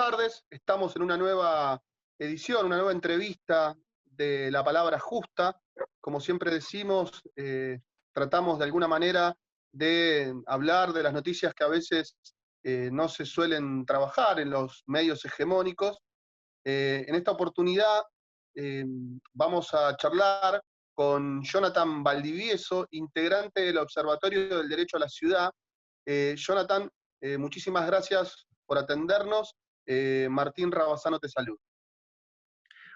tardes. Estamos en una nueva edición, una nueva entrevista de La Palabra Justa. Como siempre decimos, tratamos de alguna manera de hablar de las noticias que a veces no se suelen trabajar en los medios hegemónicos. En esta oportunidad vamos a charlar con Jonathan Valdivieso, integrante del Observatorio del Derecho a la Ciudad. Jonathan, muchísimas gracias por atendernos. Martín Rabasano te saluda.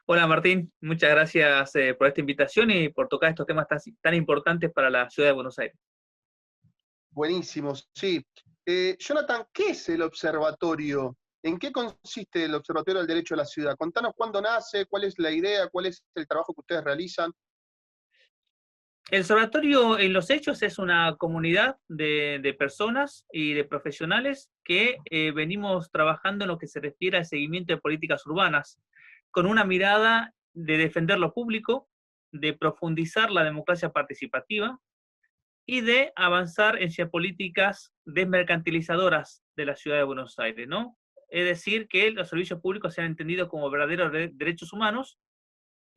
Hola Martín, muchas gracias por esta invitación y por tocar estos temas tan importantes para la ciudad de Buenos Aires. Buenísimo, sí. Jonathan, ¿qué es el observatorio? ¿En qué consiste el Observatorio del Derecho a la Ciudad? Contanos cuándo nace, cuál es la idea, cuál es el trabajo que ustedes realizan. El observatorio en los hechos es una comunidad de personas y de profesionales que venimos trabajando en lo que se refiere al seguimiento de políticas urbanas, con una mirada de defender lo público, de profundizar la democracia participativa y de avanzar hacia políticas desmercantilizadoras de la ciudad de Buenos Aires, ¿no? Es decir, que los servicios públicos sean entendidos como verdaderos derechos humanos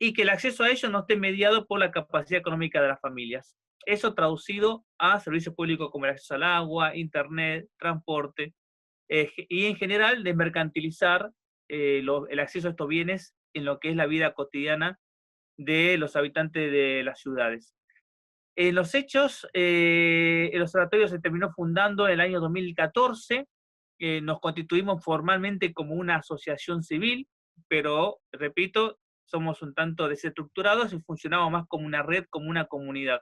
y que el acceso a ellos no esté mediado por la capacidad económica de las familias. Eso traducido a servicios públicos como el acceso al agua, internet, transporte, y en general desmercantilizar el acceso a estos bienes en lo que es la vida cotidiana de los habitantes de las ciudades. En los hechos, el observatorio se terminó fundando en el año 2014, nos constituimos formalmente como una asociación civil, pero, repito, somos un tanto desestructurados y funcionamos más como una red, como una comunidad.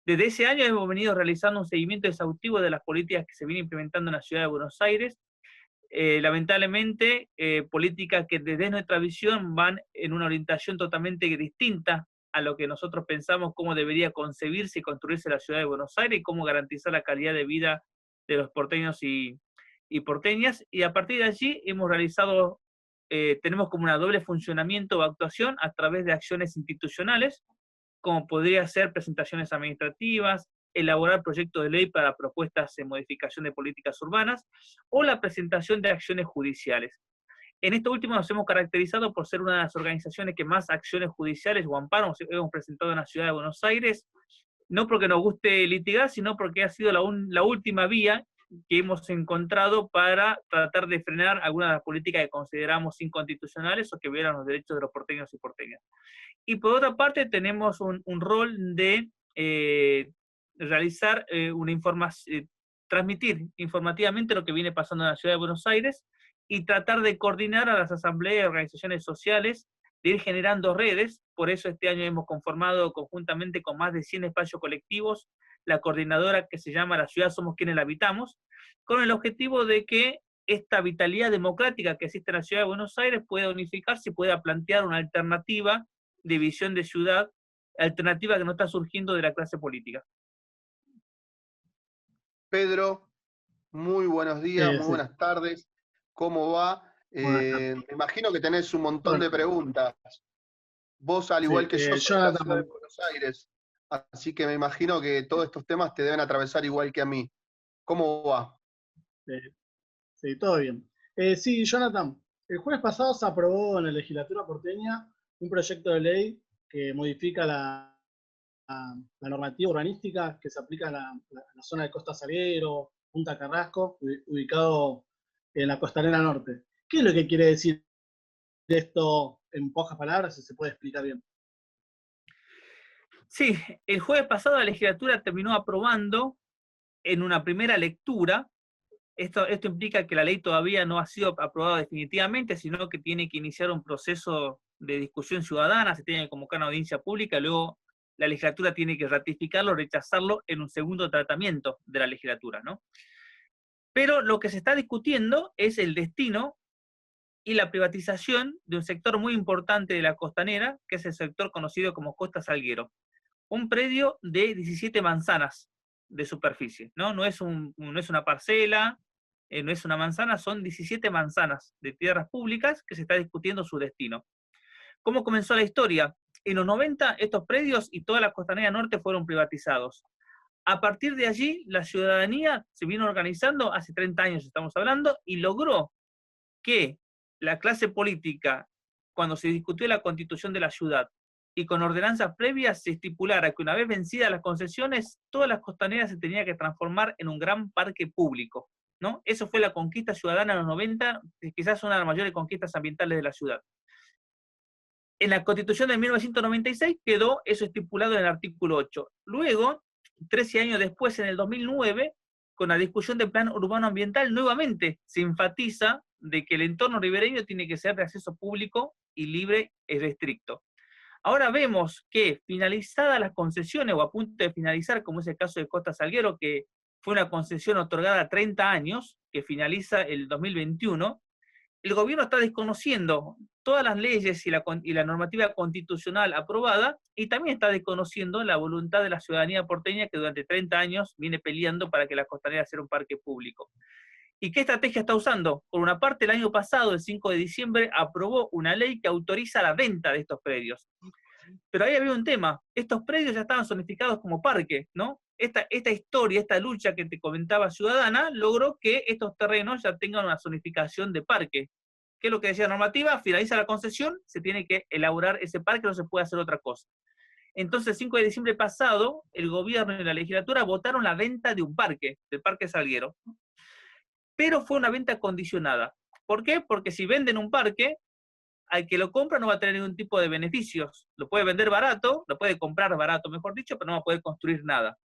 Desde ese año hemos venido realizando un seguimiento exhaustivo de las políticas que se vienen implementando en la ciudad de Buenos Aires. Lamentablemente, políticas que desde nuestra visión van en una orientación totalmente distinta a lo que nosotros pensamos cómo debería concebirse y construirse la ciudad de Buenos Aires y cómo garantizar la calidad de vida de los porteños y porteñas. Y a partir de allí hemos realizado, tenemos como una doble funcionamiento o actuación a través de acciones institucionales, como podría ser presentaciones administrativas, elaborar proyectos de ley para propuestas de modificación de políticas urbanas, o la presentación de acciones judiciales. En esto último nos hemos caracterizado por ser una de las organizaciones que más acciones judiciales o amparos hemos presentado en la ciudad de Buenos Aires, no porque nos guste litigar, sino porque ha sido la última vía que hemos encontrado para tratar de frenar algunas de las políticas que consideramos inconstitucionales o que violan los derechos de los porteños y porteñas. Y por otra parte tenemos un rol de realizar una información, transmitir informativamente lo que viene pasando en la ciudad de Buenos Aires y tratar de coordinar a las asambleas y organizaciones sociales, de ir generando redes. Por eso este año hemos conformado conjuntamente con más de 100 espacios colectivos la coordinadora que se llama La Ciudad Somos Quienes la Habitamos, con el objetivo de que esta vitalidad democrática que existe en la ciudad de Buenos Aires pueda unificarse y pueda plantear una alternativa de visión de ciudad, alternativa que no está surgiendo de la clase política. Pedro, muy buenos días, muy buenas tardes. ¿Cómo va? Me imagino que tenés un montón de preguntas. Vos, al igual que yo, sos de la ciudad de Buenos Aires, así que me imagino que todos estos temas te deben atravesar igual que a mí. ¿Cómo va? Sí, todo bien. Sí, Jonathan, el jueves pasado se aprobó en la legislatura porteña un proyecto de ley que modifica la normativa urbanística que se aplica a la zona de Costa Salguero, Punta Carrasco, ubicado en la Costanera Norte. ¿Qué es lo que quiere decir esto en pocas palabras, si se puede explicar bien? Sí, el jueves pasado la legislatura terminó aprobando en una primera lectura. Esto implica que la ley todavía no ha sido aprobada definitivamente, sino que tiene que iniciar un proceso de discusión ciudadana, se tiene que convocar una audiencia pública, luego la legislatura tiene que ratificarlo o rechazarlo en un segundo tratamiento de la legislatura, ¿no? Pero lo que se está discutiendo es el destino y la privatización de un sector muy importante de la costanera, que es el sector conocido como Costa Salguero. Un predio de 17 manzanas de superficie, ¿no? No es una parcela, no es una manzana, son 17 manzanas de tierras públicas que se está discutiendo su destino. ¿Cómo comenzó la historia? En los 90 estos predios y toda la costanera norte fueron privatizados. A partir de allí, la ciudadanía se vino organizando, hace 30 años estamos hablando, y logró que la clase política, cuando se discutió la constitución de la ciudad, y con ordenanzas previas se estipulara que una vez vencidas las concesiones, todas las costaneras se tenían que transformar en un gran parque público, ¿no? Eso fue la conquista ciudadana en los 90, quizás una de las mayores conquistas ambientales de la ciudad. En la Constitución de 1996 quedó eso estipulado en el artículo 8. Luego, 13 años después, en el 2009, con la discusión del Plan Urbano Ambiental, nuevamente se enfatiza de que el entorno ribereño tiene que ser de acceso público y libre y restricto. Ahora vemos que finalizadas las concesiones, o a punto de finalizar, como es el caso de Costa Salguero, que fue una concesión otorgada a 30 años, que finaliza el 2021, el gobierno está desconociendo todas las leyes y la normativa constitucional aprobada, y también está desconociendo la voluntad de la ciudadanía porteña que durante 30 años viene peleando para que la costanera sea un parque público. ¿Y qué estrategia está usando? Por una parte, el año pasado, el 5 de diciembre, aprobó una ley que autoriza la venta de estos predios. Pero ahí había un tema, estos predios ya estaban zonificados como parque, ¿no? Esta historia, esta lucha que te comentaba ciudadana, logró que estos terrenos ya tengan una zonificación de parque. ¿Qué es lo que decía la normativa? Finaliza la concesión, se tiene que elaborar ese parque, no se puede hacer otra cosa. Entonces, el 5 de diciembre pasado, el gobierno y la legislatura votaron la venta de un parque, del Parque Salguero. Pero fue una venta condicionada. ¿Por qué? Porque si venden un parque, al que lo compra no va a tener ningún tipo de beneficios. Lo puede vender barato, lo puede comprar barato, mejor dicho, pero no va a poder construir nada.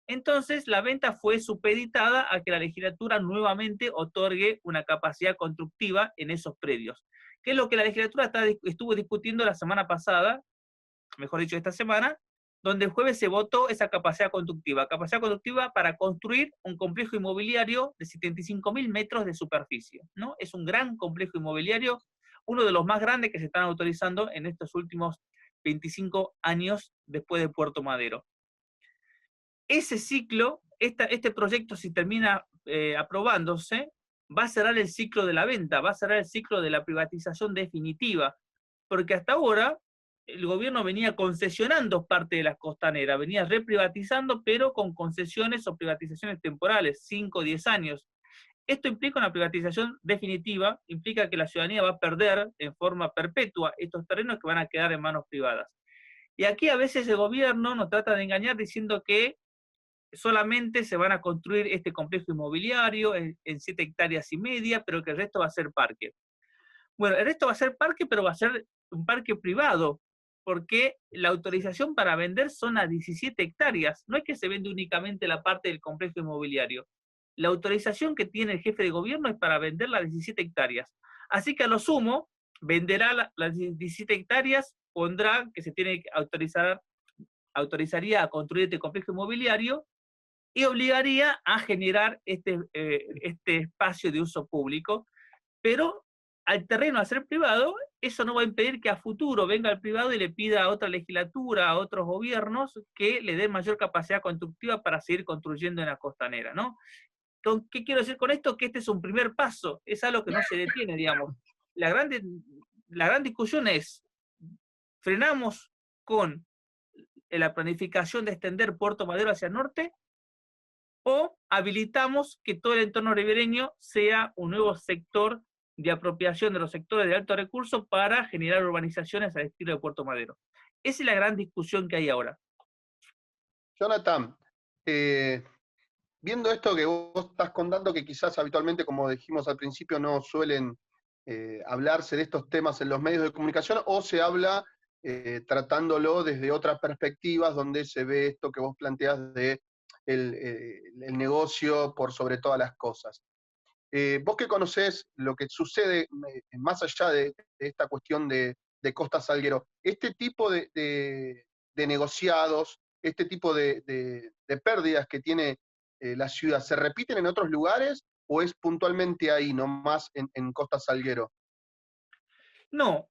Entonces, la venta fue supeditada a que la legislatura nuevamente otorgue una capacidad constructiva en esos predios. Que es lo que la legislatura estuvo discutiendo la semana pasada, mejor dicho, esta semana, donde el jueves se votó esa capacidad constructiva para construir un complejo inmobiliario de 75.000 metros de superficie, ¿no? Es un gran complejo inmobiliario, uno de los más grandes que se están autorizando en estos últimos 25 años después de Puerto Madero. Ese ciclo, este proyecto, si termina aprobándose, va a cerrar el ciclo de la venta, va a cerrar el ciclo de la privatización definitiva, porque hasta ahora el gobierno venía concesionando parte de las costaneras, venía reprivatizando, pero con concesiones o privatizaciones temporales, 5 o 10 años. Esto implica una privatización definitiva, implica que la ciudadanía va a perder en forma perpetua estos terrenos que van a quedar en manos privadas. Y aquí a veces el gobierno nos trata de engañar diciendo que solamente se van a construir este complejo inmobiliario en 7,5 hectáreas, pero que el resto va a ser parque. Bueno, el resto va a ser parque, pero va a ser un parque privado, porque la autorización para vender son a 17 hectáreas. No es que se vende únicamente la parte del complejo inmobiliario. La autorización que tiene el jefe de gobierno es para vender las 17 hectáreas. Así que a lo sumo, venderá las 17 hectáreas, pondrá que se tiene que autorizaría a construir este complejo inmobiliario y obligaría a generar este espacio de uso público, pero al terreno a ser privado, eso no va a impedir que a futuro venga el privado y le pida a otra legislatura, a otros gobiernos, que le den mayor capacidad constructiva para seguir construyendo en la costanera, ¿no? ¿Qué quiero decir con esto? Que este es un primer paso, es algo que no se detiene, digamos. La gran discusión es, ¿frenamos con la planificación de extender Puerto Madero hacia el norte, o habilitamos que todo el entorno ribereño sea un nuevo sector de apropiación de los sectores de alto recurso para generar urbanizaciones al estilo de Puerto Madero? Esa es la gran discusión que hay ahora. Jonathan, viendo esto que vos estás contando, que quizás habitualmente, como dijimos al principio, no suelen hablarse de estos temas en los medios de comunicación, o se habla tratándolo desde otras perspectivas, donde se ve esto que vos planteás de el negocio por sobre todas las cosas. Vos que conocés lo que sucede más allá de esta cuestión de Costa Salguero, este tipo de negociados, este tipo de pérdidas que tiene la ciudad, ¿se repiten en otros lugares o es puntualmente ahí, nomás en Costa Salguero? No,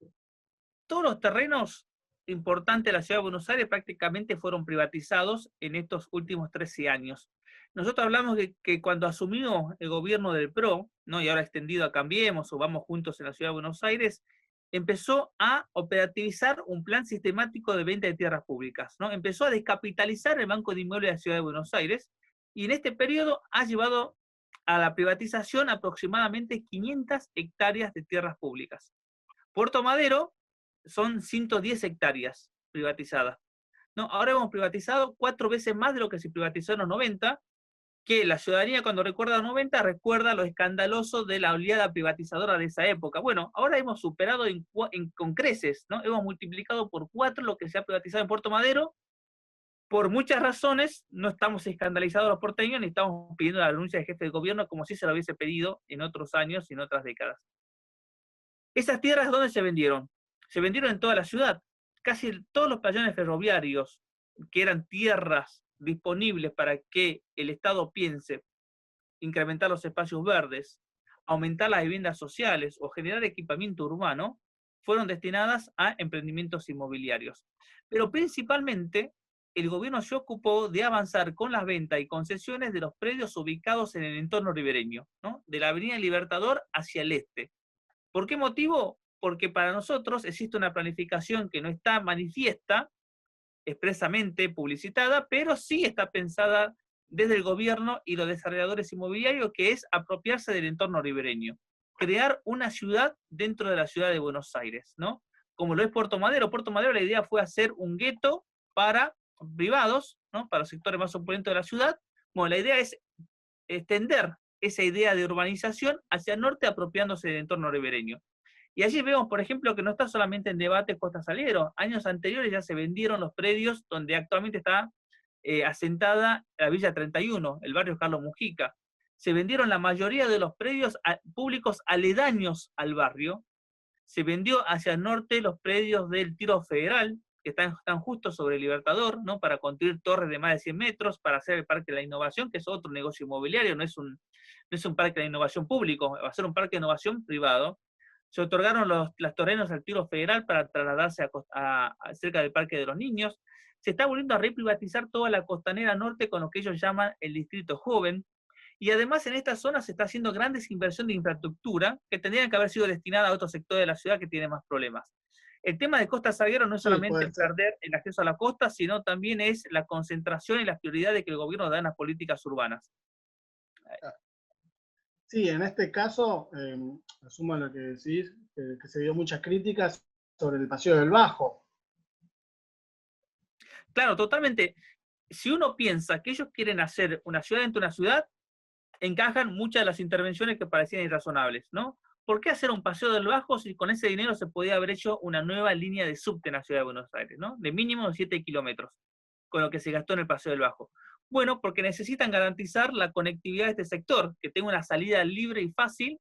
todos los terrenos importantes de la Ciudad de Buenos Aires prácticamente fueron privatizados en estos últimos 13 años. Nosotros hablamos de que cuando asumió el gobierno del PRO, ¿no? Y ahora extendido a Cambiemos o Vamos Juntos en la Ciudad de Buenos Aires, empezó a operativizar un plan sistemático de venta de tierras públicas, ¿no? Empezó a descapitalizar el Banco de Inmuebles de la Ciudad de Buenos Aires, y en este periodo ha llevado a la privatización aproximadamente 500 hectáreas de tierras públicas. Puerto Madero son 110 hectáreas privatizadas. No, ahora hemos privatizado 4 veces más de lo que se privatizó en los 90, que la ciudadanía cuando recuerda los 90 recuerda lo escandaloso de la oleada privatizadora de esa época. Bueno, ahora hemos superado con creces, ¿no? Hemos multiplicado por 4 lo que se ha privatizado en Puerto Madero. Por muchas razones no estamos escandalizados los porteños ni estamos pidiendo la renuncia del jefe de gobierno como si se lo hubiese pedido en otros años y en otras décadas. ¿Esas tierras dónde se vendieron? Se vendieron en toda la ciudad. Casi todos los playones ferroviarios, que eran tierras disponibles para que el Estado piense incrementar los espacios verdes, aumentar las viviendas sociales o generar equipamiento urbano, fueron destinadas a emprendimientos inmobiliarios. Pero principalmente, el gobierno se ocupó de avanzar con las ventas y concesiones de los predios ubicados en el entorno ribereño, ¿no? De la Avenida Libertador hacia el este. ¿Por qué motivo? Porque para nosotros existe una planificación que no está manifiesta, expresamente publicitada, pero sí está pensada desde el gobierno y los desarrolladores inmobiliarios, que es apropiarse del entorno ribereño, crear una ciudad dentro de la ciudad de Buenos Aires, ¿no? Como lo es Puerto Madero. Puerto Madero, la idea fue hacer un gueto para privados, ¿no? Para los sectores más opulentos de la ciudad. Bueno, la idea es extender esa idea de urbanización hacia el norte, apropiándose del entorno ribereño. Y allí vemos, por ejemplo, que no está solamente en debate Costa Salguero. Años anteriores ya se vendieron los predios donde actualmente está asentada la Villa 31, el barrio Carlos Mujica. Se vendieron la mayoría de los predios públicos aledaños al barrio. Se vendió hacia el norte los predios del Tiro Federal, que están justo sobre el Libertador, ¿no? Para construir torres de más de 100 metros, para hacer el Parque de la Innovación, que es otro negocio inmobiliario, no es un parque de la innovación público, va a ser un parque de innovación privado. Se otorgaron las terrenos al Tiro Federal para trasladarse cerca del Parque de los Niños. Se está volviendo a reprivatizar toda la costanera norte con lo que ellos llaman el Distrito Joven. Y además en esta zona se está haciendo grandes inversiones de infraestructura que tendrían que haber sido destinadas a otro sector de la ciudad que tiene más problemas. El tema de Costa Salguero no es solamente perder el acceso a la costa, sino también es la concentración y las prioridades que el gobierno da en las políticas urbanas. Sí, en este caso, asumo lo que decís, que se dio muchas críticas sobre el Paseo del Bajo. Claro, totalmente. Si uno piensa que ellos quieren hacer una ciudad dentro de una ciudad, encajan muchas de las intervenciones que parecían irrazonables, ¿no? ¿Por qué hacer un Paseo del Bajo si con ese dinero se podía haber hecho una nueva línea de subte en la ciudad de Buenos Aires, ¿no? De mínimo 7 kilómetros, con lo que se gastó en el Paseo del Bajo. Bueno, porque necesitan garantizar la conectividad de este sector, que tenga una salida libre y fácil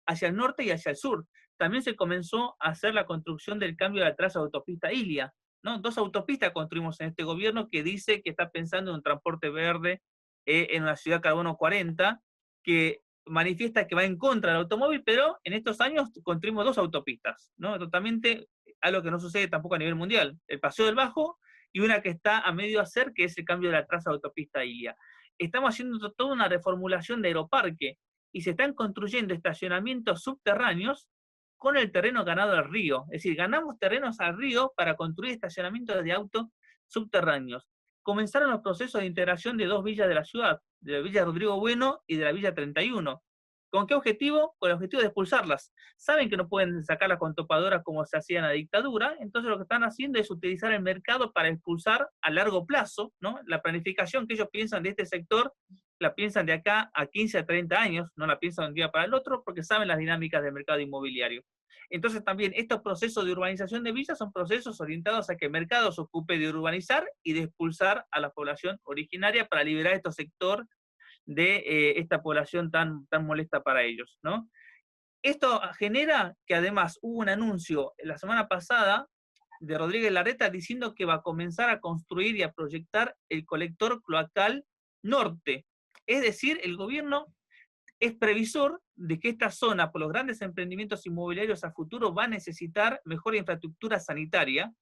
hacia el norte y hacia el sur. También se comenzó a hacer la construcción del cambio de la traza de autopista Ilia, ¿no? 2 autopistas construimos en este gobierno que dice que está pensando en un transporte verde en una ciudad carbono 40, que manifiesta que va en contra del automóvil, pero en estos años construimos 2 autopistas, ¿no? Totalmente algo que no sucede tampoco a nivel mundial. El Paseo del Bajo y una que está a medio hacer, que es el cambio de la traza de autopista Ilia. Estamos haciendo toda una reformulación de Aeroparque y se están construyendo estacionamientos subterráneos con el terreno ganado al río. Es decir, ganamos terrenos al río para construir estacionamientos de autos subterráneos. Comenzaron los procesos de integración de 2 villas de la ciudad, de la Villa Rodrigo Bueno y de la Villa 31. ¿Con qué objetivo? Con el objetivo de expulsarlas. Saben que no pueden sacarlas con topadoras como se hacía en la dictadura, entonces lo que están haciendo es utilizar el mercado para expulsar a largo plazo, ¿no? La planificación que ellos piensan de este sector, la piensan de acá a 15 a 30 años, no la piensan de un día para el otro, porque saben las dinámicas del mercado inmobiliario. Entonces también estos procesos de urbanización de villas son procesos orientados a que el mercado se ocupe de urbanizar y de expulsar a la población originaria para liberar este sector de esta población tan molesta para ellos, ¿no? Esto genera que además hubo un anuncio la semana pasada de Rodríguez Larreta diciendo que va a comenzar a construir y a proyectar el colector cloacal norte. Es decir, el gobierno es previsor de que esta zona, por los grandes emprendimientos inmobiliarios a futuro, va a necesitar mejor infraestructura sanitaria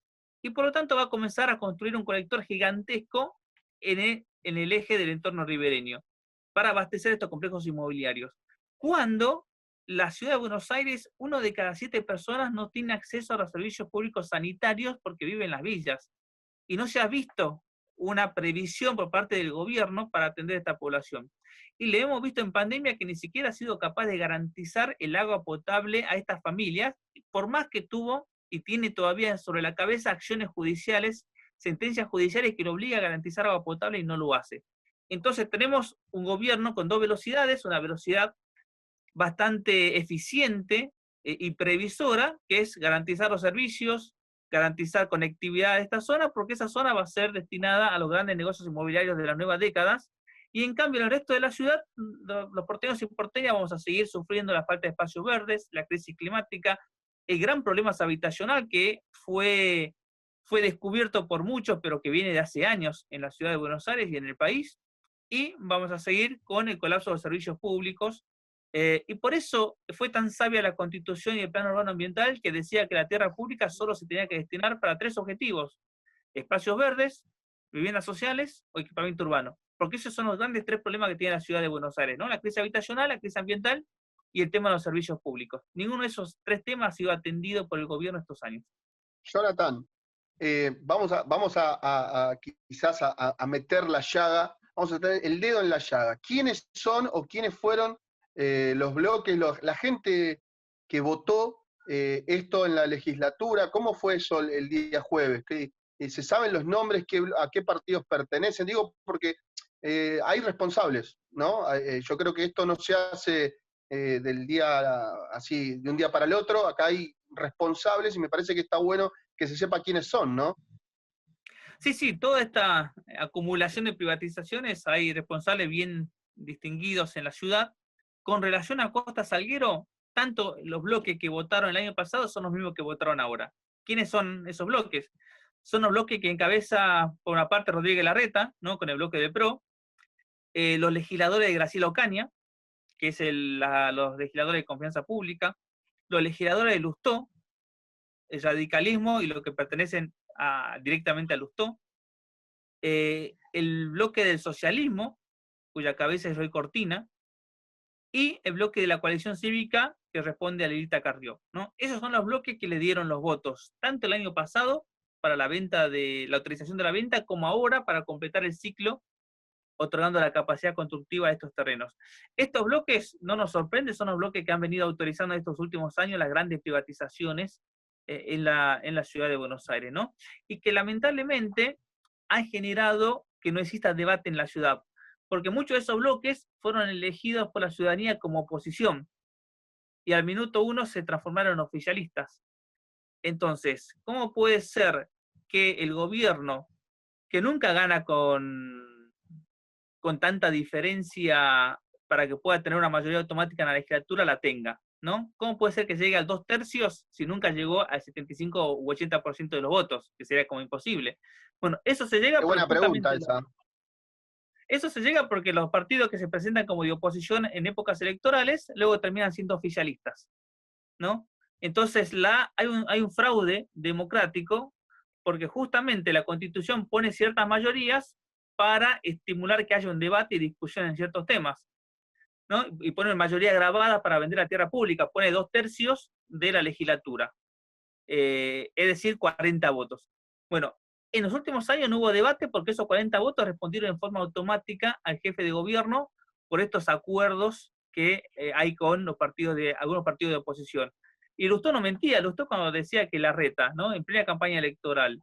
y por lo tanto va a comenzar a construir un colector gigantesco en el eje del entorno ribereño para abastecer estos complejos inmobiliarios. Cuando la ciudad de Buenos Aires, 1 de cada 7 personas no tiene acceso a los servicios públicos sanitarios porque vive en las villas. Y no se ha visto una previsión por parte del gobierno para atender a esta población. Y le hemos visto en pandemia que ni siquiera ha sido capaz de garantizar el agua potable a estas familias, por más que tuvo y tiene todavía sobre la cabeza acciones judiciales, sentencias judiciales que lo obliga a garantizar agua potable y no lo hace. Entonces tenemos un gobierno con dos velocidades, una velocidad bastante eficiente y previsora, que es garantizar los servicios, garantizar conectividad de esta zona, porque esa zona va a ser destinada a los grandes negocios inmobiliarios de las nuevas décadas, y en cambio en el resto de la ciudad, los porteños y porteñas vamos a seguir sufriendo la falta de espacios verdes, la crisis climática, el gran problema habitacional que fue descubierto por muchos, pero que viene de hace años en la ciudad de Buenos Aires y en el país, y vamos a seguir con el colapso de los servicios públicos, y por eso fue tan sabia la Constitución y el Plan Urbano Ambiental que decía que la tierra pública solo se tenía que destinar para 3 objetivos: espacios verdes, viviendas sociales o equipamiento urbano. Porque esos son los grandes 3 problemas que tiene la ciudad de Buenos Aires, ¿no? La crisis habitacional, la crisis ambiental y el tema de los servicios públicos. Ninguno de esos 3 temas ha sido atendido por el gobierno estos años. Jonathan, vamos a quizás a meter la llaga, vamos a tener el dedo en la llaga. ¿Quiénes son o quiénes fueron los bloques, la gente que votó esto en la legislatura? ¿Cómo fue eso el día jueves? ¿Se saben los nombres, a qué partidos pertenecen? Digo, porque hay responsables, ¿no? Yo creo que esto no se hace del día así, de un día para el otro. Acá hay responsables y me parece que está bueno que se sepa quiénes son, ¿no? Sí, toda esta acumulación de privatizaciones, hay responsables bien distinguidos en la ciudad. Con relación a Costa Salguero, tanto los bloques que votaron el año pasado son los mismos que votaron ahora. ¿Quiénes son esos bloques? Son los bloques que encabeza, por una parte, Rodríguez Larreta, ¿no? Con el bloque de PRO, los legisladores de Graciela Ocaña, que es los legisladores de Confianza Pública, los legisladores de Lustó, el radicalismo y los que pertenecen directamente a Lustó, el bloque del socialismo, cuya cabeza es Roy Cortina, y el bloque de la coalición cívica que responde a Lilita Carrió, ¿no? Esos son los bloques que le dieron los votos, tanto el año pasado para la autorización de la venta, como ahora para completar el ciclo, otorgando la capacidad constructiva de estos terrenos. Estos bloques, no nos sorprende, son los bloques que han venido autorizando estos últimos años las grandes privatizaciones en la ciudad de Buenos Aires, ¿no? Y que lamentablemente han generado que no exista debate en la ciudad, porque muchos de esos bloques fueron elegidos por la ciudadanía como oposición, y al minuto 1 se transformaron en oficialistas. Entonces, ¿cómo puede ser que el gobierno, que nunca gana con tanta diferencia para que pueda tener una mayoría automática en la legislatura, la tenga, ¿no? ¿Cómo puede ser que llegue al 2/3 si nunca llegó al 75 u 80% de los votos? Que sería como imposible. Bueno, eso se llega... Qué buena pregunta esa. Eso se llega porque los partidos que se presentan como de oposición en épocas electorales, luego terminan siendo oficialistas, ¿no? Entonces hay un fraude democrático, porque justamente la Constitución pone ciertas mayorías para estimular que haya un debate y discusión en ciertos temas, ¿no? Y pone mayoría grabada para vender la tierra pública, pone 2/3 de la legislatura, es decir, 40 votos. Bueno, en los últimos años no hubo debate porque esos 40 votos respondieron en forma automática al jefe de gobierno por estos acuerdos que hay con algunos partidos de oposición. Y Lustó no mentía, Lustó cuando decía que Larreta, ¿no? En plena campaña electoral,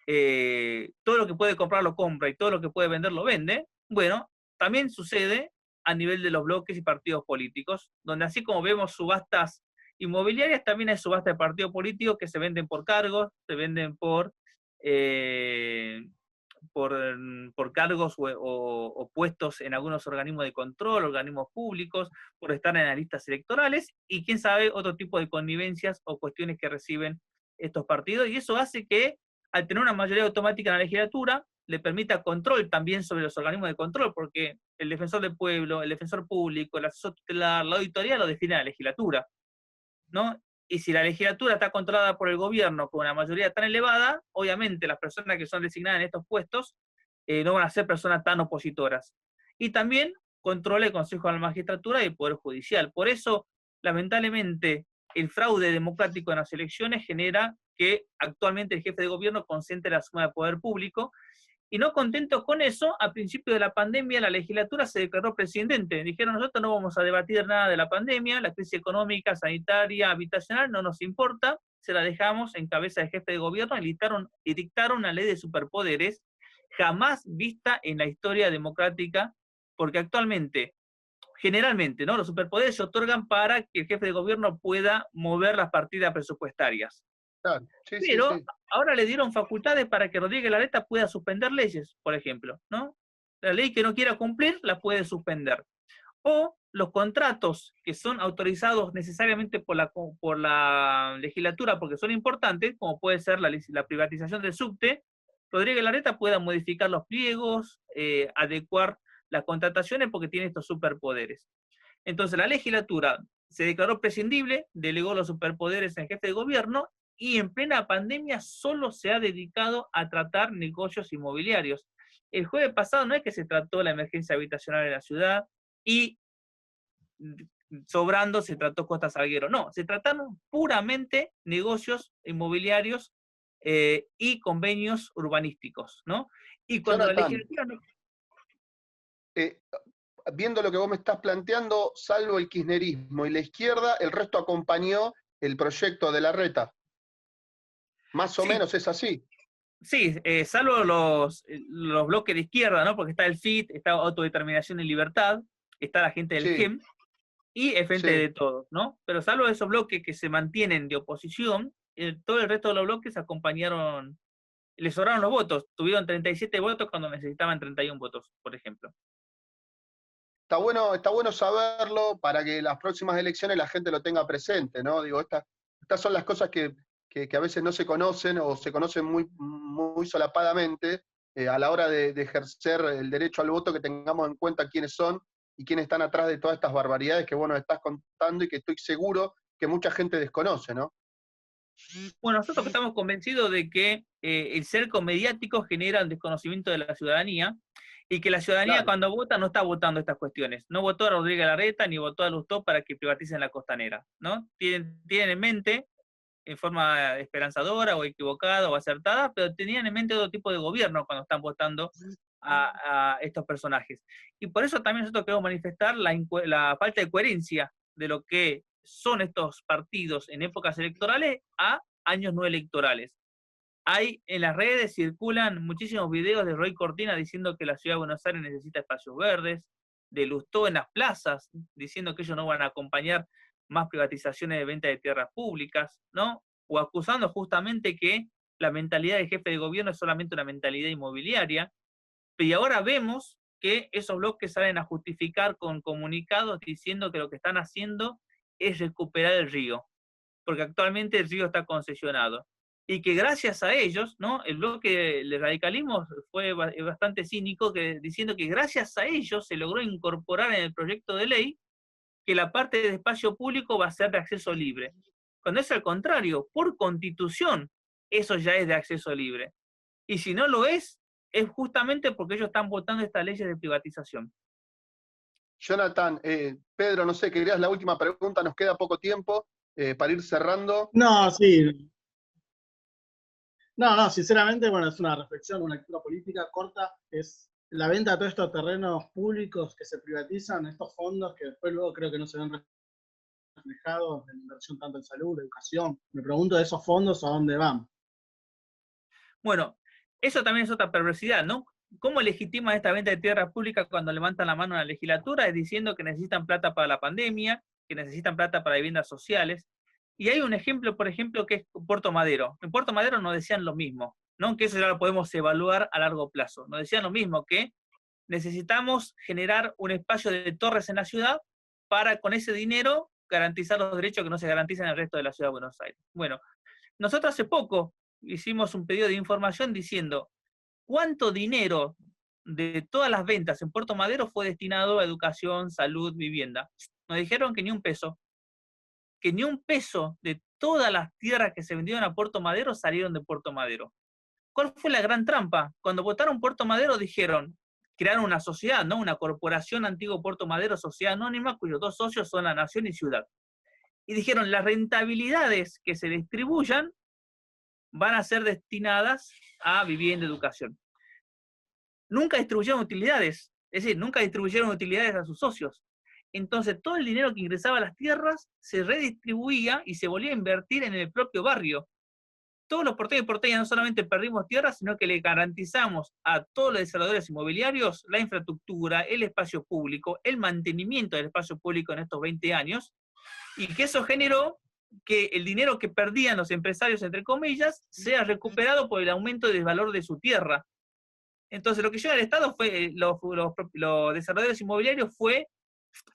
todo lo que puede comprar lo compra y todo lo que puede vender lo vende. Bueno, también sucede a nivel de los bloques y partidos políticos, donde así como vemos subastas inmobiliarias, también hay subastas de partidos políticos que se venden por cargos, se venden por cargos o puestos en algunos organismos de control, organismos públicos, por estar en las listas electorales, y quién sabe, otro tipo de connivencias o cuestiones que reciben estos partidos, y eso hace que, al tener una mayoría automática en la legislatura, le permita control también sobre los organismos de control, porque el defensor del pueblo, el defensor público, el asesor tutelar, la auditoría lo define la legislatura, ¿no? Y si la legislatura está controlada por el gobierno con una mayoría tan elevada, obviamente las personas que son designadas en estos puestos no van a ser personas tan opositoras. Y también controla el Consejo de la Magistratura y el Poder Judicial. Por eso, lamentablemente, el fraude democrático en las elecciones genera que actualmente el jefe de gobierno concentre la suma de poder público, Y no contentos con eso, a principio de la pandemia la legislatura se declaró prescindente. Dijeron, nosotros no vamos a debatir nada de la pandemia, la crisis económica, sanitaria, habitacional, no nos importa, se la dejamos en cabeza del jefe de gobierno y dictaron una ley de superpoderes jamás vista en la historia democrática, porque actualmente, generalmente, ¿no? Los superpoderes se otorgan para que el jefe de gobierno pueda mover las partidas presupuestarias. Claro, sí, Pero sí. ahora le dieron facultades para que Rodríguez Larreta pueda suspender leyes, por ejemplo, ¿no? La ley que no quiera cumplir la puede suspender. O los contratos que son autorizados necesariamente por la legislatura porque son importantes, como puede ser la privatización del subte, Rodríguez Larreta pueda modificar los pliegos, adecuar las contrataciones porque tiene estos superpoderes. Entonces la legislatura se declaró prescindible, delegó los superpoderes al jefe de gobierno y en plena pandemia solo se ha dedicado a tratar negocios inmobiliarios. El jueves pasado no es que se trató la emergencia habitacional en la ciudad y sobrando se trató Costa Salguero. No, se trataron puramente negocios inmobiliarios y convenios urbanísticos, ¿no? Y cuando Jonathan, la legislatura... viendo lo que vos me estás planteando, salvo el kirchnerismo y la izquierda, el resto acompañó el proyecto de Larreta. Más o Sí, menos es así. sí, salvo los bloques de izquierda, ¿no? Porque está el FIT, está Autodeterminación y Libertad, está la gente del Sí, GEM y el Frente sí. de Todos, ¿no? Pero salvo esos bloques que se mantienen de oposición, todo el resto de los bloques acompañaron, les sobraron los votos, tuvieron 37 votos cuando necesitaban 31 votos, por ejemplo. Está bueno saberlo para que las próximas elecciones la gente lo tenga presente, ¿no? Digo, estas son las cosas que a veces no se conocen o se conocen muy, muy solapadamente a la hora de ejercer el derecho al voto, que tengamos en cuenta quiénes son y quiénes están atrás de todas estas barbaridades que vos nos estás contando y que estoy seguro que mucha gente desconoce, ¿no? Bueno, nosotros estamos convencidos de que el cerco mediático genera un desconocimiento de la ciudadanía y que la ciudadanía Claro. cuando vota no está votando estas cuestiones. No votó a Rodríguez Larreta ni votó a Lustó para que privaticen la costanera, ¿no? Tienen en mente, en forma esperanzadora o equivocada o acertada, pero tenían en mente otro tipo de gobierno cuando están votando a estos personajes. Y por eso también nosotros queremos manifestar la falta de coherencia de lo que son estos partidos en épocas electorales a años no electorales. En las redes circulan muchísimos videos de Roy Cortina diciendo que la ciudad de Buenos Aires necesita espacios verdes, de Lustó en las plazas, diciendo que ellos no van a acompañar más privatizaciones de venta de tierras públicas, ¿no? O acusando justamente que la mentalidad del jefe de gobierno es solamente una mentalidad inmobiliaria. Y ahora vemos que esos bloques salen a justificar con comunicados diciendo que lo que están haciendo es recuperar el río, porque actualmente el río está concesionado. Y que gracias a ellos, ¿no? El bloque del radicalismo fue bastante cínico, diciendo que gracias a ellos se logró incorporar en el proyecto de ley que la parte de espacio público va a ser de acceso libre. Cuando es al contrario, por constitución, eso ya es de acceso libre. Y si no lo es justamente porque ellos están votando estas leyes de privatización. Jonathan, Pedro, no sé, querías la última pregunta, nos queda poco tiempo para ir cerrando. No, sí. No, sinceramente, bueno, es una reflexión, una lectura política corta, es la venta de todos estos terrenos públicos que se privatizan, estos fondos que después luego creo que no se ven reflejados en inversión tanto en salud, educación. Me pregunto de esos fondos a dónde van. Bueno, eso también es otra perversidad, ¿no? ¿Cómo legitiman esta venta de tierras públicas cuando levantan la mano a la legislatura? Es diciendo que necesitan plata para la pandemia, que necesitan plata para viviendas sociales. Y hay un ejemplo, por ejemplo, que es Puerto Madero. En Puerto Madero nos decían lo mismo, ¿no? Que eso ya lo podemos evaluar a largo plazo. Nos decían lo mismo, que necesitamos generar un espacio de torres en la ciudad para con ese dinero garantizar los derechos que no se garantizan en el resto de la ciudad de Buenos Aires. Bueno, nosotros hace poco hicimos un pedido de información diciendo cuánto dinero de todas las ventas en Puerto Madero fue destinado a educación, salud, vivienda. Nos dijeron que ni un peso. Que ni un peso de todas las tierras que se vendieron a Puerto Madero salieron de Puerto Madero. ¿Cuál fue la gran trampa? Cuando votaron Puerto Madero dijeron, crearon una sociedad, ¿no? Una corporación Antiguo Puerto Madero, sociedad anónima, cuyos dos socios son la nación y ciudad. Y dijeron, las rentabilidades que se distribuyan van a ser destinadas a vivienda y educación. nunca distribuyeron utilidades, es decir, nunca distribuyeron utilidades a sus socios. Entonces, todo el dinero que ingresaba a las tierras se redistribuía y se volvía a invertir en el propio barrio. Todos los porteños y porteñas no solamente perdimos tierras, sino que le garantizamos a todos los desarrolladores inmobiliarios la infraestructura, el espacio público, el mantenimiento del espacio público en estos 20 años, y que eso generó que el dinero que perdían los empresarios, entre comillas, sea recuperado por el aumento del valor de su tierra. Entonces, lo que lleva el Estado fue, los desarrolladores inmobiliarios, fue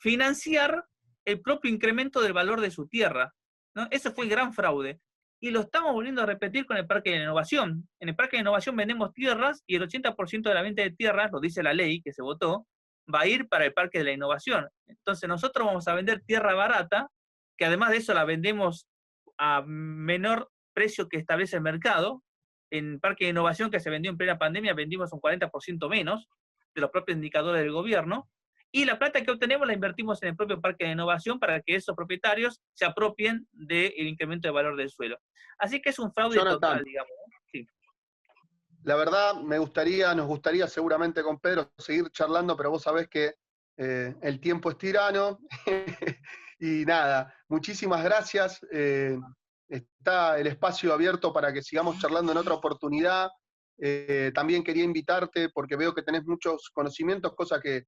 financiar el propio incremento del valor de su tierra, ¿no? Ese fue el gran fraude. Y lo estamos volviendo a repetir con el Parque de la Innovación. En el Parque de la Innovación vendemos tierras y el 80% de la venta de tierras, lo dice la ley que se votó, va a ir para el Parque de la Innovación. Entonces nosotros vamos a vender tierra barata, que además de eso la vendemos a menor precio que establece el mercado. En Parque de Innovación, que se vendió en plena pandemia, vendimos un 40% menos de los propios indicadores del gobierno. Y la plata que obtenemos la invertimos en el propio Parque de Innovación para que esos propietarios se apropien del incremento de valor del suelo. Así que es un fraude total, digamos, ¿no? Sí. La verdad, nos gustaría seguramente con Pedro seguir charlando, pero vos sabés que el tiempo es tirano. Y nada, muchísimas gracias. Está el espacio abierto para que sigamos charlando en otra oportunidad. También quería invitarte, porque veo que tenés muchos conocimientos, cosas que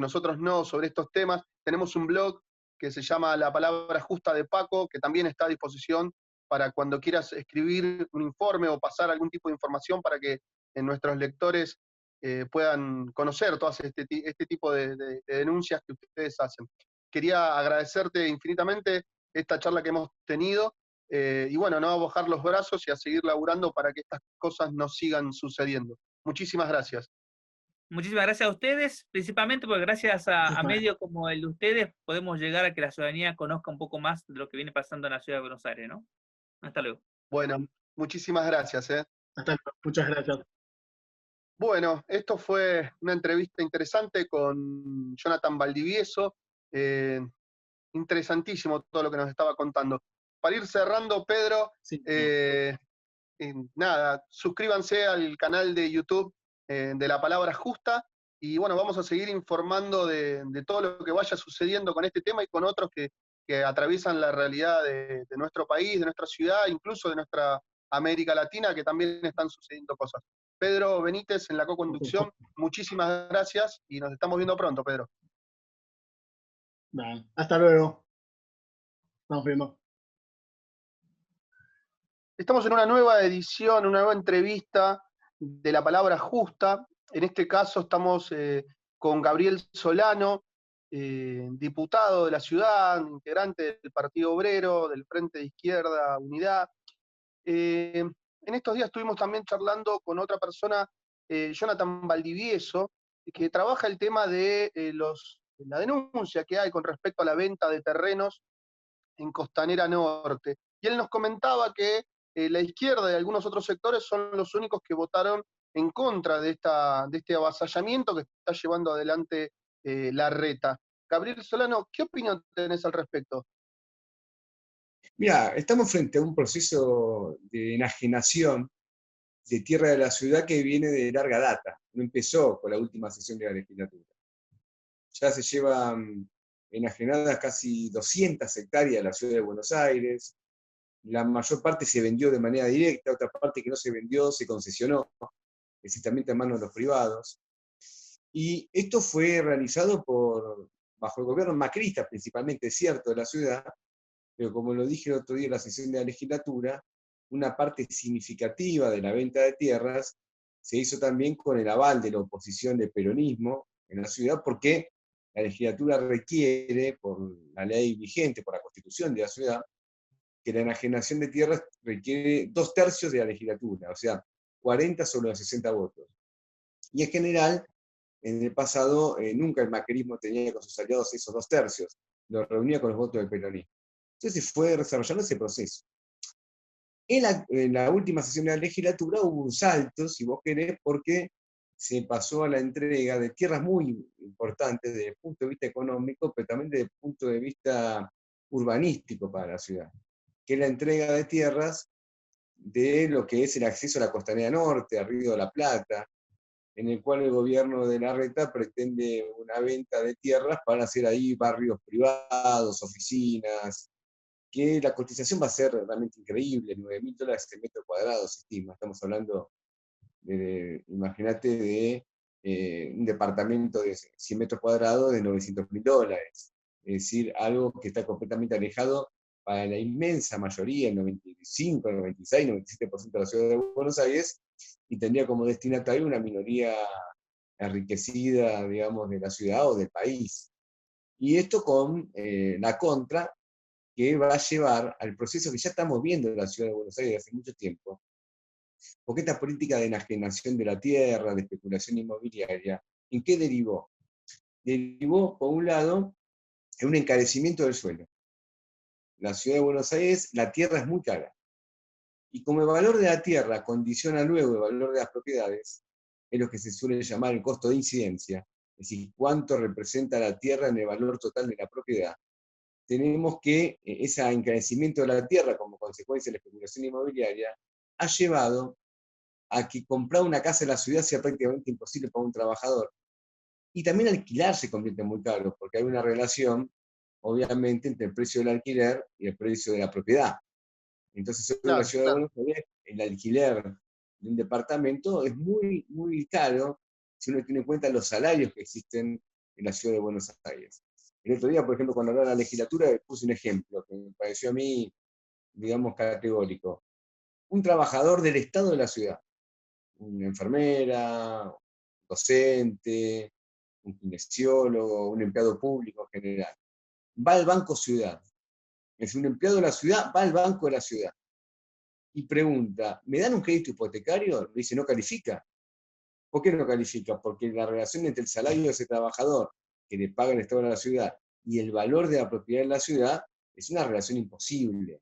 nosotros no, sobre estos temas. Tenemos un blog que se llama La Palabra Justa de Paco, que también está a disposición para cuando quieras escribir un informe o pasar algún tipo de información para que nuestros lectores puedan conocer todas este tipo de denuncias que ustedes hacen. Quería agradecerte infinitamente esta charla que hemos tenido, y bueno, no a bajar los brazos y a seguir laburando para que estas cosas no sigan sucediendo. Muchísimas gracias. Muchísimas gracias a ustedes, principalmente porque gracias a medios como el de ustedes podemos llegar a que la ciudadanía conozca un poco más de lo que viene pasando en la ciudad de Buenos Aires, ¿no? Hasta luego. Bueno, muchísimas gracias. Hasta luego. Muchas gracias. Bueno, esto fue una entrevista interesante con Jonathan Valdivieso. Interesantísimo todo lo que nos estaba contando. Para ir cerrando, Pedro, Sí. Nada, suscríbanse al canal de YouTube de La Palabra Justa, y bueno, vamos a seguir informando de todo lo que vaya sucediendo con este tema y con otros que atraviesan la realidad de nuestro país, de nuestra ciudad, incluso de nuestra América Latina, que también están sucediendo cosas. Pedro Benítez en la co-conducción, muchísimas gracias y nos estamos viendo pronto, Pedro. Hasta luego. Estamos viendo. Estamos en una nueva edición, una nueva entrevista de La Palabra Justa. En este caso estamos con Gabriel Solano, diputado de la ciudad, integrante del Partido Obrero, del Frente de Izquierda Unidad. En estos días estuvimos también charlando con otra persona, Jonathan Valdivieso, que trabaja el tema de la denuncia que hay con respecto a la venta de terrenos en Costanera Norte. Y él nos comentaba que la izquierda y algunos otros sectores son los únicos que votaron en contra de este avasallamiento que está llevando adelante Larreta. Gabriel Solano, ¿qué opinión tenés al respecto? Mira, estamos frente a un proceso de enajenación de tierra de la ciudad que viene de larga data. No empezó con la última sesión de la legislatura. Ya se llevan enajenadas casi 200 hectáreas de la ciudad de Buenos Aires. La mayor parte se vendió de manera directa, otra parte que no se vendió se concesionó, precisamente en manos de los privados. Y esto fue realizado bajo el gobierno macrista, principalmente, es cierto, de la ciudad, pero como lo dije el otro día en la sesión de la legislatura, una parte significativa de la venta de tierras se hizo también con el aval de la oposición del peronismo en la ciudad, porque la legislatura requiere, por la ley vigente, por la constitución de la ciudad, que la enajenación de tierras requiere 2/3 de la legislatura, o sea, 40 sobre los 60 votos. Y en general, en el pasado, nunca el macrismo tenía con sus aliados esos 2/3, lo reunía con los votos del peronismo. Entonces fue desarrollando ese proceso. En la última sesión de la legislatura hubo un salto, si vos querés, porque se pasó a la entrega de tierras muy importantes desde el punto de vista económico, pero también desde el punto de vista urbanístico para la ciudad, que es la entrega de tierras de lo que es el acceso a la Costanera Norte, al Río de la Plata, en el cual el gobierno de Larreta pretende una venta de tierras para hacer ahí barrios privados, oficinas, que la cotización va a ser realmente increíble, $9.000 el metro cuadrado se estima. Estamos hablando, imagínate, de un departamento de 100 metros cuadrados de $900.000. Es decir, algo que está completamente alejado para la inmensa mayoría, el 95, 96, 97% de la ciudad de Buenos Aires, y tendría como destinatario una minoría enriquecida, digamos, de la ciudad o del país. Y esto con la contra que va a llevar al proceso que ya estamos viendo en la ciudad de Buenos Aires hace mucho tiempo, porque esta política de enajenación de la tierra, de especulación inmobiliaria, ¿en qué derivó? Derivó, por un lado, en un encarecimiento del suelo. La ciudad de Buenos Aires, la tierra es muy cara. Y como el valor de la tierra condiciona luego el valor de las propiedades, es lo que se suele llamar el costo de incidencia, es decir, cuánto representa la tierra en el valor total de la propiedad, tenemos que ese encarecimiento de la tierra como consecuencia de la especulación inmobiliaria ha llevado a que comprar una casa en la ciudad sea prácticamente imposible para un trabajador. Y también alquilar se convierte muy caro, porque hay una relación, obviamente, entre el precio del alquiler y el precio de la propiedad. Entonces, en la Claro, ciudad de Buenos Aires, el alquiler de un departamento es muy, muy caro si uno tiene en cuenta los salarios que existen en la ciudad de Buenos Aires. El otro día, por ejemplo, cuando hablaba de la legislatura, puse un ejemplo que me pareció a mí, digamos, categórico. Un trabajador del Estado de la ciudad, una enfermera, un docente, un kinesiólogo, un empleado público en general, va al Banco Ciudad. Es un empleado de la ciudad, va al Banco de la ciudad y pregunta, ¿me dan un crédito hipotecario? Le dice, no califica. ¿Por qué no califica? Porque la relación entre el salario de ese trabajador que le paga el Estado de la ciudad y el valor de la propiedad de la ciudad es una relación imposible.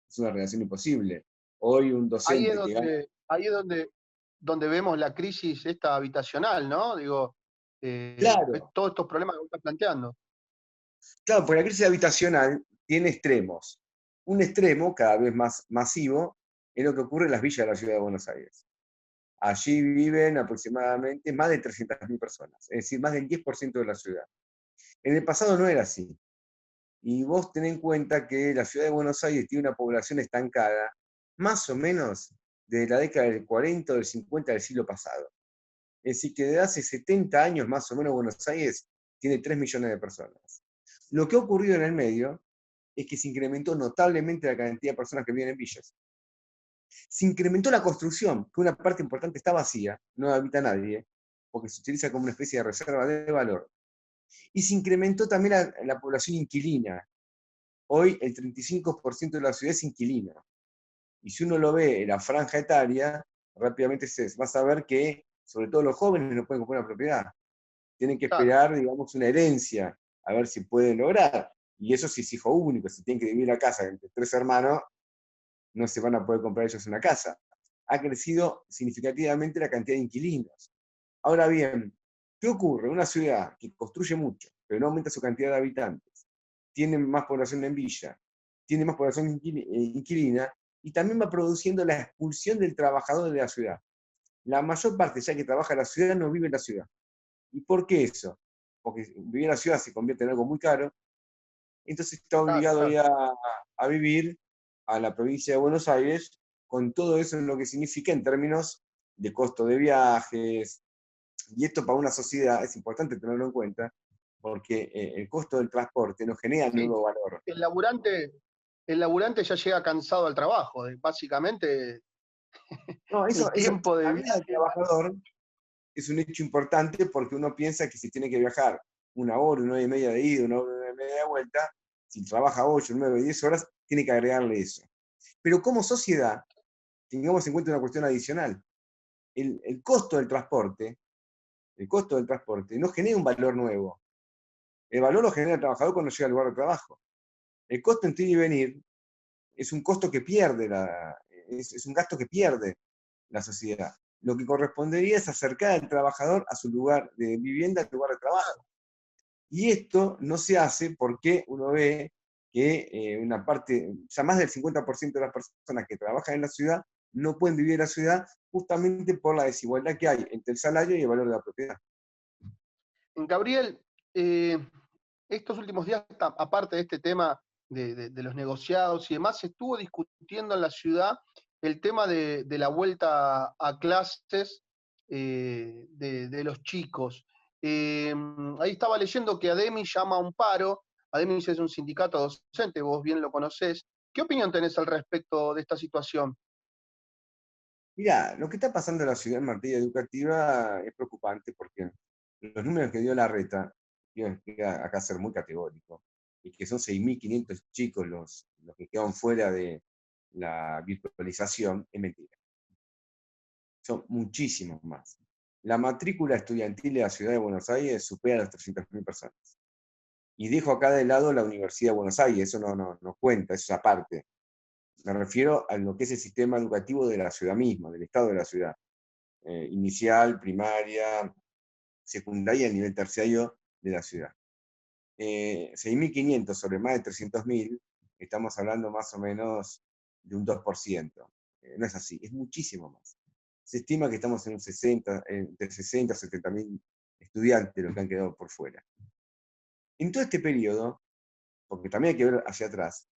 Es una relación imposible. Hoy un ahí es docente que gana... donde, ahí es donde vemos la crisis esta habitacional, ¿no? Digo, Claro, todos estos problemas que vos estás planteando. claro, porque la crisis habitacional tiene extremos. Un extremo, cada vez más masivo, es lo que ocurre en las villas de la ciudad de Buenos Aires. Allí viven aproximadamente más de 300.000 personas, es decir, más del 10% de la ciudad. En el pasado no era así. Y vos tenés en cuenta que la ciudad de Buenos Aires tiene una población estancada, más o menos desde la década del 40 o del 50 del siglo pasado. Es decir, que desde hace 70 años más o menos Buenos Aires tiene 3 millones de personas. Lo que ha ocurrido en el medio es que se incrementó notablemente la cantidad de personas que viven en villas. Se incrementó la construcción, que una parte importante está vacía, no habita nadie, porque se utiliza como una especie de reserva de valor. Y se incrementó también la población inquilina. Hoy el 35% de la ciudad es inquilina. Y si uno lo ve en la franja etaria, rápidamente se va a saber que, sobre todo los jóvenes, no pueden comprar una propiedad. Tienen que Claro, esperar, digamos, una herencia, a ver si pueden lograr. Y eso si es hijo único, si tienen que dividir la casa entre 3 hermanos, no se van a poder comprar ellos una casa. Ha crecido significativamente la cantidad de inquilinos. Ahora bien, ¿qué ocurre? Una ciudad que construye mucho, pero no aumenta su cantidad de habitantes, tiene más población en villa, tiene más población inquilina, y también va produciendo la expulsión del trabajador de la ciudad. La mayor parte, ya que trabaja en la ciudad, no vive en la ciudad. ¿Y por qué eso? Porque vivir en la ciudad se convierte en algo muy caro, entonces está claro, obligado claro. ya a vivir a la provincia de Buenos Aires con todo eso en lo que significa en términos de costo de viajes. Y esto para una sociedad es importante tenerlo en cuenta, porque el costo del transporte nos genera Sí, nuevo valor. el laburante, el laburante ya llega cansado al trabajo, básicamente No, el eso, tiempo de la vida del viaje. trabajador es un hecho importante porque uno piensa que si tiene que viajar 1 hora, 1 hora y media de ida, 1 hora y media de vuelta, si trabaja 8, 9, 10 horas, tiene que agregarle eso. Pero como sociedad, tengamos en cuenta una cuestión adicional. El costo del transporte, no genera un valor nuevo. El valor lo genera el trabajador cuando llega al lugar de trabajo. El costo en ir y venir es un costo que pierde, es un gasto que pierde la sociedad. Lo que correspondería es acercar al trabajador a su lugar de vivienda, al lugar de trabajo. Y esto no se hace porque uno ve que una parte, ya más del 50% de las personas que trabajan en la ciudad no pueden vivir en la ciudad justamente por la desigualdad que hay entre el salario y el valor de la propiedad. Gabriel, estos últimos días, aparte de este tema de los negociados y demás, se estuvo discutiendo en la ciudad el tema de la vuelta a clases de los chicos. Ahí estaba leyendo que Ademis llama a un paro. Ademis es un sindicato docente, vos bien lo conocés. ¿Qué opinión tenés al respecto de esta situación? Mirá, lo que está pasando en la ciudad en materia educativa es preocupante porque los números que dio la reta, quiero acá ser muy categórico, y que son 6.500 chicos los que quedan fuera de la virtualización, es mentira. Son muchísimos más. La matrícula estudiantil de la ciudad de Buenos Aires supera las 300.000 personas. Y dejo acá de lado la Universidad de Buenos Aires, eso no cuenta, eso es aparte. Me refiero a lo que es el sistema educativo de la ciudad misma, del estado de la ciudad. Inicial, primaria, secundaria y a nivel terciario de la ciudad. 6.500 sobre más de 300.000, estamos hablando más o menos de un 2%. No es así, es muchísimo más. Se estima que estamos en un 60, entre 60 y 70.000 estudiantes los que han quedado por fuera. En todo este periodo, porque también hay que ver hacia atrás,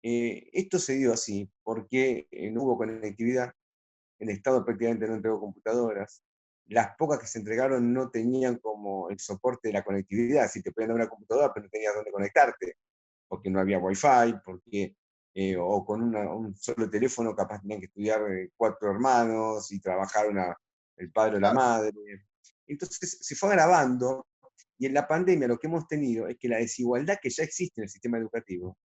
esto se dio así porque no hubo conectividad, el Estado prácticamente no entregó computadoras, las pocas que se entregaron no tenían como el soporte de la conectividad, si te podían dar una computadora pero no tenías dónde conectarte, porque no había wifi, porque, o con un solo teléfono capaz tenían que estudiar 4 hermanos y trabajar el padre o la madre. Entonces se fue agravando, y en la pandemia lo que hemos tenido es que la desigualdad que ya existe en el sistema educativo,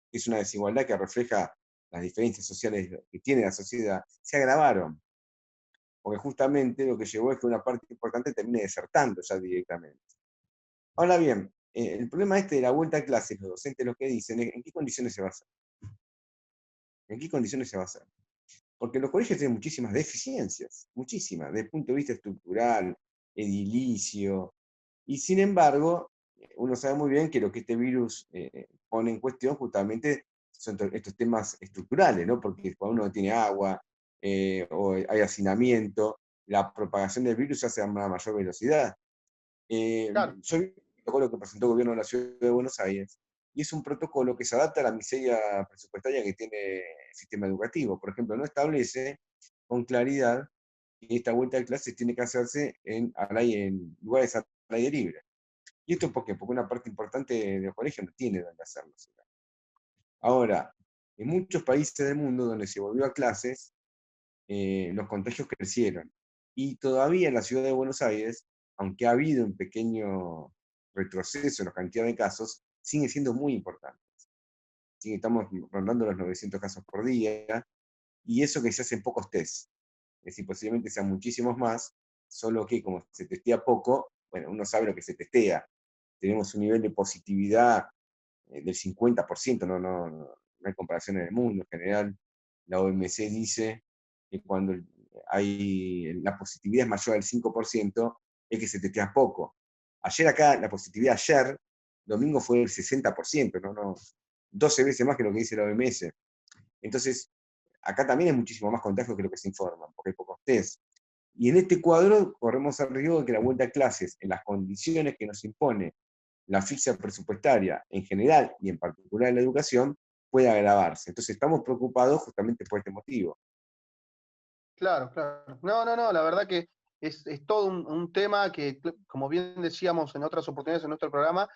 que es una desigualdad que refleja las diferencias sociales que tiene la sociedad, se agravaron. Porque justamente lo que llevó es que una parte importante termine desertando ya directamente. Ahora bien, el problema de la vuelta a clases, los docentes lo que dicen es ¿en qué condiciones se va a hacer? ¿En qué condiciones se va a hacer? Porque los colegios tienen muchísimas deficiencias, muchísimas, desde el punto de vista estructural, edilicio, y sin embargo, uno sabe muy bien que lo que este virus pone en cuestión justamente son estos temas estructurales, ¿no? Porque cuando uno no tiene agua o hay hacinamiento, la propagación del virus se hace a una mayor velocidad. Claro. Soy un protocolo que presentó el gobierno de la Ciudad de Buenos Aires, y es un protocolo que se adapta a la miseria presupuestaria que tiene el sistema educativo. Por ejemplo, no establece con claridad que esta vuelta de clases tiene que hacerse en lugares al aire libre. ¿Y esto por qué? Porque una parte importante de los colegios no tiene dónde hacerlo. Ahora, en muchos países del mundo donde se volvió a clases, los contagios crecieron. Y todavía en la ciudad de Buenos Aires, aunque ha habido un pequeño retroceso en la cantidad de casos, sigue siendo muy importante. Estamos rondando los 900 casos por día, y eso que se hacen pocos test. Es decir, posiblemente sean muchísimos más, solo que como se testea poco, bueno, uno sabe lo que se testea. Tenemos un nivel de positividad del 50%, no hay comparación en el mundo. En general, la OMC dice que cuando la positividad es mayor al 5%, es que se testea poco. Ayer acá, la positividad domingo fue del 60%, 12 veces más que lo que dice la OMS. Entonces, acá también hay muchísimo más contagio que lo que se informan, porque hay pocos test. Y en este cuadro corremos el riesgo de que la vuelta a clases, en las condiciones que nos impone la asfixia presupuestaria en general y en particular en la educación, puede agravarse. Entonces estamos preocupados justamente por este motivo. Claro, claro. No, la verdad que es todo un tema que, como bien decíamos en otras oportunidades en nuestro programa,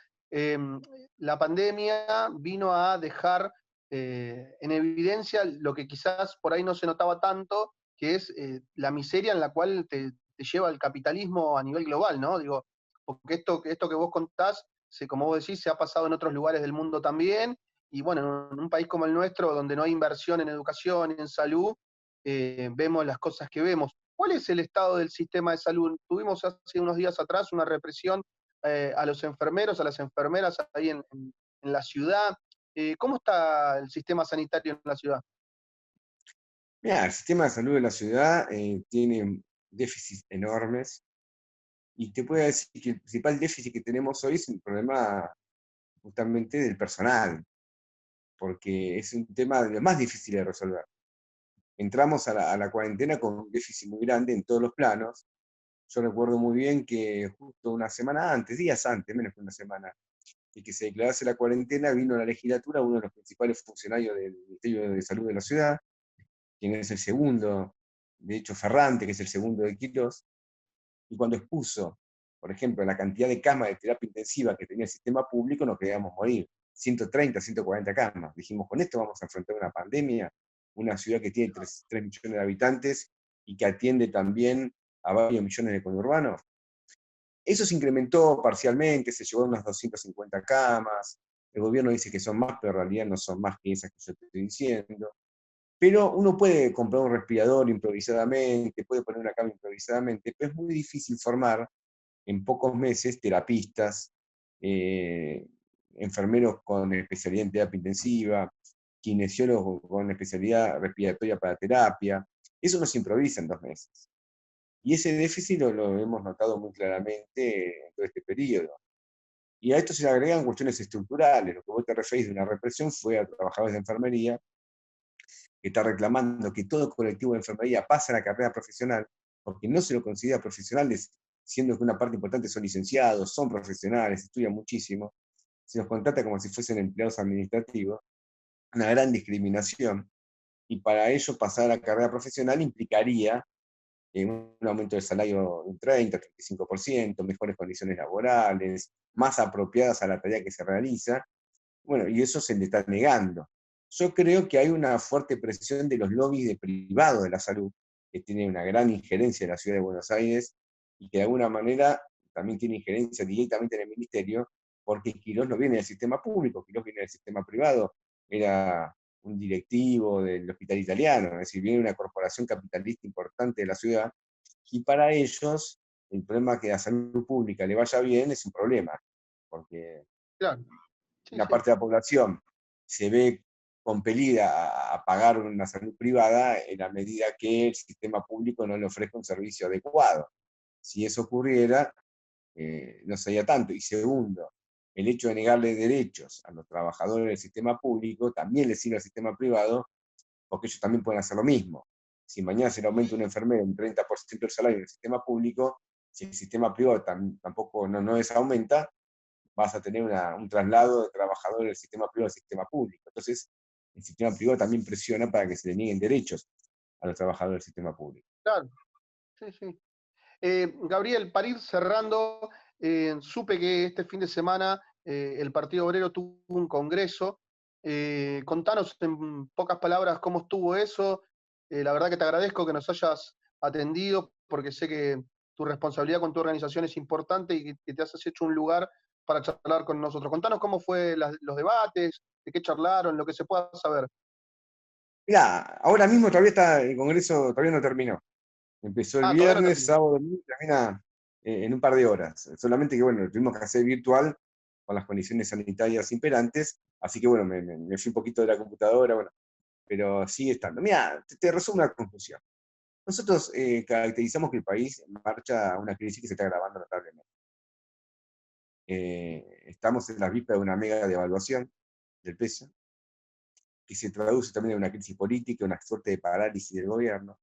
la pandemia vino a dejar en evidencia lo que quizás por ahí no se notaba tanto, que es la miseria en la cual te lleva el capitalismo a nivel global, ¿no? Digo, porque esto que vos contás, como vos decís, se ha pasado en otros lugares del mundo también, y bueno, en un país como el nuestro, donde no hay inversión en educación, en salud, vemos las cosas que vemos. ¿Cuál es el estado del sistema de salud? Tuvimos hace unos días atrás una represión a los enfermeros, a las enfermeras ahí en la ciudad. ¿Cómo está el sistema sanitario en la ciudad? Mira, el sistema de salud de la ciudad tiene déficits enormes, y te puedo decir que el principal déficit que tenemos hoy es un problema justamente del personal, porque es un tema de lo más difícil de resolver. entramos a la cuarentena con un déficit muy grande en todos los planos. Yo recuerdo muy bien que justo una semana antes, días antes, menos que una semana, de que se declarase la cuarentena, vino a la legislatura uno de los principales funcionarios del Ministerio de Salud de la ciudad, quien es el segundo, de hecho Ferrante, que es el segundo de Quirós, y cuando expuso, por ejemplo, la cantidad de camas de terapia intensiva que tenía el sistema público, nos queríamos morir. 130, 140 camas. Dijimos, con esto vamos a enfrentar una pandemia, una ciudad que tiene 3 millones de habitantes y que atiende también a varios millones de conurbanos. Eso se incrementó parcialmente, se llegó a unas 250 camas. El gobierno dice que son más, pero en realidad no son más que esas que yo te estoy diciendo. Pero uno puede comprar un respirador improvisadamente, puede poner una cama improvisadamente, pero es muy difícil formar en pocos meses terapistas, enfermeros con especialidad en terapia intensiva, kinesiólogos con especialidad respiratoria para terapia. Eso no se improvisa en 2 meses. Y ese déficit lo hemos notado muy claramente en todo este periodo. Y a esto se le agregan cuestiones estructurales. Lo que vos te referís de una represión fue a trabajadores de enfermería, que está reclamando que todo colectivo de enfermería pase a la carrera profesional, porque no se lo considera profesionales, siendo que una parte importante son licenciados, son profesionales, estudian muchísimo, se los contrata como si fuesen empleados administrativos, una gran discriminación, y para ello pasar a la carrera profesional implicaría un aumento del salario de un 30-35%, mejores condiciones laborales, más apropiadas a la tarea que se realiza, bueno, y eso se le está negando. Yo creo que hay una fuerte presión de los lobbies de privados de la salud, que tienen una gran injerencia en la ciudad de Buenos Aires y que de alguna manera también tiene injerencia directamente en el ministerio, porque Quirós no viene del sistema público, Quirós viene del sistema privado, era un directivo del hospital italiano, es decir, viene una corporación capitalista importante de la ciudad, y para ellos el problema que a la salud pública le vaya bien es un problema, porque Claro, sí, una sí, parte de la población se ve compelida a pagar una salud privada en la medida que el sistema público no le ofrezca un servicio adecuado. Si eso ocurriera, no sería tanto. Y segundo, el hecho de negarle derechos a los trabajadores del sistema público también les sirve al sistema privado, porque ellos también pueden hacer lo mismo. Si mañana se le aumenta un enfermero un 30% del salario del sistema público, si el sistema privado tampoco no les aumenta, vas a tener un traslado de trabajadores del sistema privado al sistema público. Entonces, el sistema privado también presiona para que se le nieguen derechos a los trabajadores del sistema público. claro, sí, sí. Gabriel, para ir cerrando, supe que este fin de semana el Partido Obrero tuvo un congreso. Contanos en pocas palabras cómo estuvo eso. La verdad que te agradezco que nos hayas atendido, porque sé que tu responsabilidad con tu organización es importante y que te has hecho un lugar para charlar con nosotros. Contanos cómo fue los debates, de qué charlaron, lo que se pueda saber. Mirá, ahora mismo todavía está, el congreso todavía no terminó. Empezó el Todavía no viernes, terminó. sábado, domingo, termina en un par de horas. Solamente que, bueno, lo tuvimos que hacer virtual con las condiciones sanitarias imperantes, así que, bueno, me fui un poquito de la computadora, bueno, pero sigue estando. Mira, te resumo la conclusión. Nosotros caracterizamos que el país marcha a una crisis que se está agravando notablemente. Estamos en las vísperas de una mega devaluación del peso, que se traduce también en una crisis política, una suerte de parálisis del gobierno.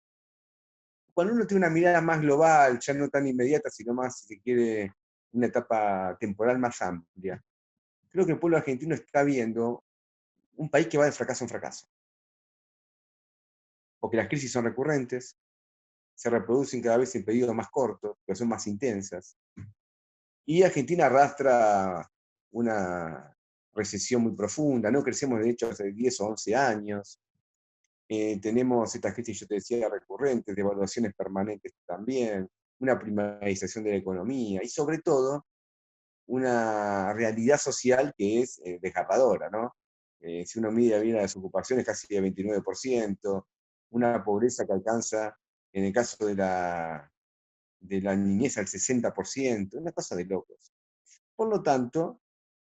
Cuando uno tiene una mirada más global, ya no tan inmediata, sino más, si se quiere, una etapa temporal más amplia, creo que el pueblo argentino está viendo un país que va de fracaso en fracaso. Porque las crisis son recurrentes, se reproducen cada vez en periodos más cortos, pero son más intensas. Y Argentina arrastra una recesión muy profunda, no crecemos de hecho hace 10 o 11 años, tenemos estas crisis, yo te decía, recurrentes, devaluaciones permanentes también, una primarización de la economía y sobre todo una realidad social que es desgarradora, ¿no? Si uno mide bien la desocupación es casi de 29%, una pobreza que alcanza, en el caso de la niñez, al 60%, una cosa de locos. Por lo tanto,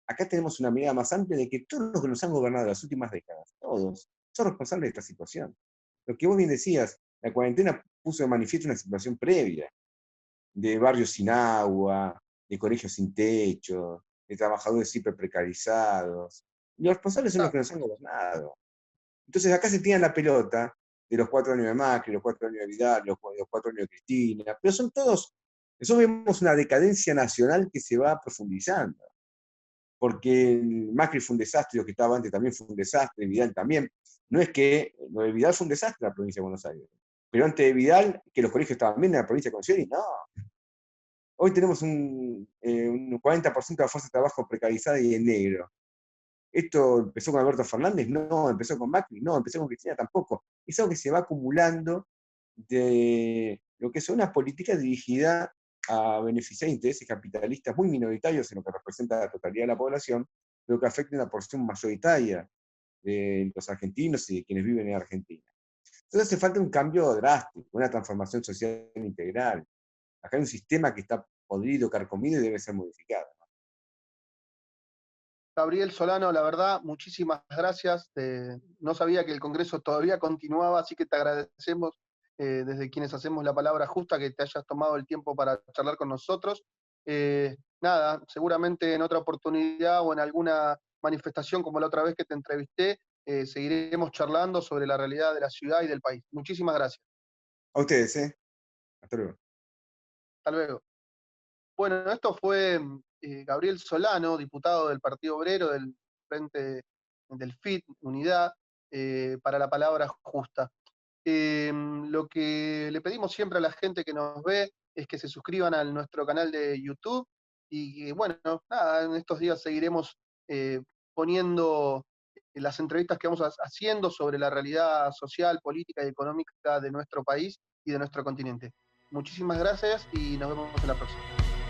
acá tenemos una mirada más amplia de que todos los que nos han gobernado las últimas décadas, todos, son responsables de esta situación. Lo que vos bien decías, la cuarentena puso de manifiesto una situación previa, de barrios sin agua, de colegios sin techo, de trabajadores hiper precarizados. Y los responsables son los que nos han gobernado. Entonces acá se tiran la pelota de los 4 años de Macri, los 4 años de Vidal, los 4 años de Cristina, pero son todos, nosotros vemos una decadencia nacional que se va profundizando, porque Macri fue un desastre, lo que estaba antes también fue un desastre, Vidal también. No es que lo de Vidal fue un desastre en la provincia de Buenos Aires, pero antes de Vidal, que los colegios estaban bien en la provincia de Concepción, y no. Hoy tenemos un 40% de la fuerza de trabajo precarizada y en negro. ¿Esto empezó con Alberto Fernández? No. ¿Empezó con Macri? No. ¿Empezó con Cristina? Tampoco. Es algo que se va acumulando de lo que son unas políticas dirigidas a beneficiar intereses capitalistas muy minoritarios en lo que representa la totalidad de la población, pero que afecta a una porción mayoritaria de los argentinos y de quienes viven en Argentina. Entonces hace falta un cambio drástico, una transformación social integral. Acá hay un sistema que está podrido, carcomido y debe ser modificado. Gabriel Solano, la verdad, muchísimas gracias. No sabía que el Congreso todavía continuaba, así que te agradecemos desde quienes hacemos la palabra justa que te hayas tomado el tiempo para charlar con nosotros. Nada, seguramente en otra oportunidad o en alguna manifestación como la otra vez que te entrevisté, seguiremos charlando sobre la realidad de la ciudad y del país. Muchísimas gracias. A ustedes, ¿eh? Hasta luego. Hasta luego. Bueno, esto fue Gabriel Solano, diputado del Partido Obrero del Frente del FIT, Unidad, para la palabra justa. Lo que le pedimos siempre a la gente que nos ve es que se suscriban a nuestro canal de YouTube y bueno, nada, en estos días seguiremos poniendo las entrevistas que vamos haciendo sobre la realidad social, política y económica de nuestro país y de nuestro continente. Muchísimas gracias y nos vemos en la próxima.